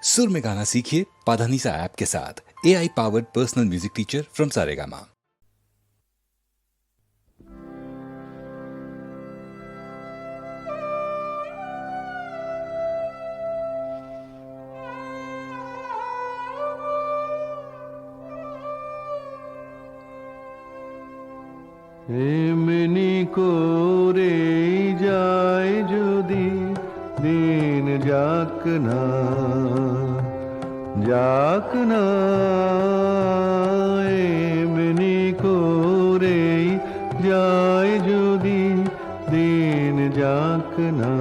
सुर में गाना सीखिए पाधानीसा ऐप के साथ। AI powered personal music teacher from Saregama. এমনি করে যায় যদি দিন যাক না এমনি করে যায় যদি দিন যাক না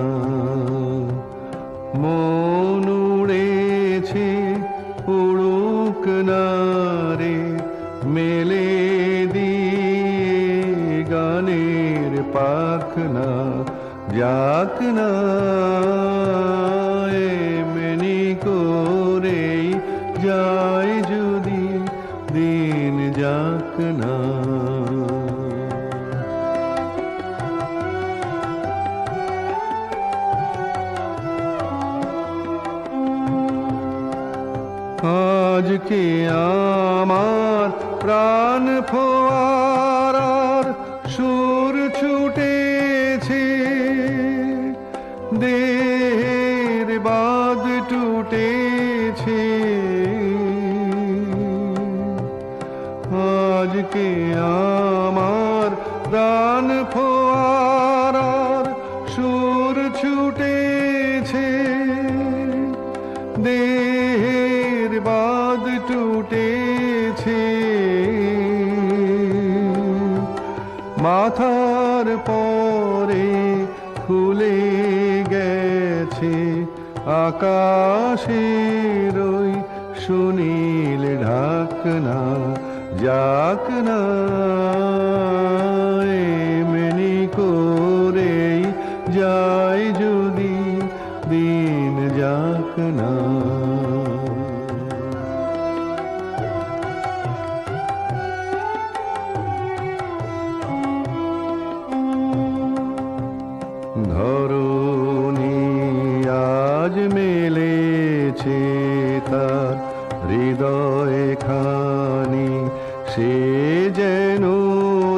মন উড়েছে উড়ুক না রে মেলে গানের পাখনা যাক না এমনি করে যায় যদি দিন যাক না আজকে আমার প্রাণ ফোয়ারার সুর ছুটেছে দেহের বাঁধ টুটেছে আজকে আমার প্রাণ ফোয়ারার সুর ছুটেছে দেহের বাঁধ টুটেছে মাথার পরে খুলে গেছে আকাশের ওই সুনীল ঢাকনা যাক না এমনি করে যায় যদি দিন যাক না ধরণী আজ মেলেছে তার হৃদয় খানি সে যেন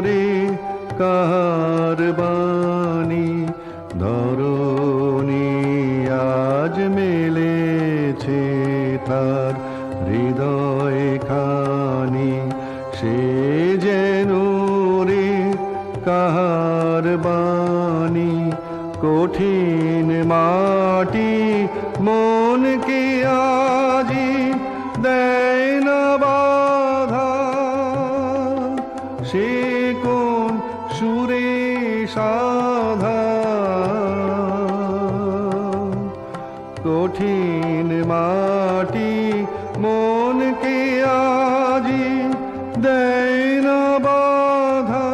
রে কাহার বাণী ধরণী আজ মেলেছে তার হৃদয় খানি সে যেন রে কাহার বাণী কঠিন মাটি মনকে আজি দেয় না বাধা সে কোন সুরে সাধা কঠিন মাটি মনকে আজি দেয় না বাধা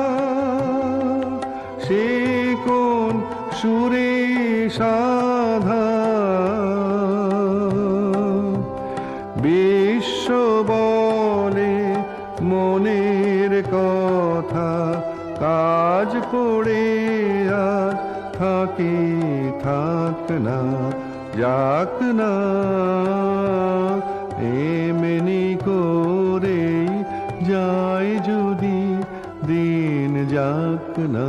সে কোন সুরে সাধা বিশ্ব বলে মনের কথা কাজ পড়ে আজ থাকে থাক না যাক না এমনি করে যায় যদি দিন যাক না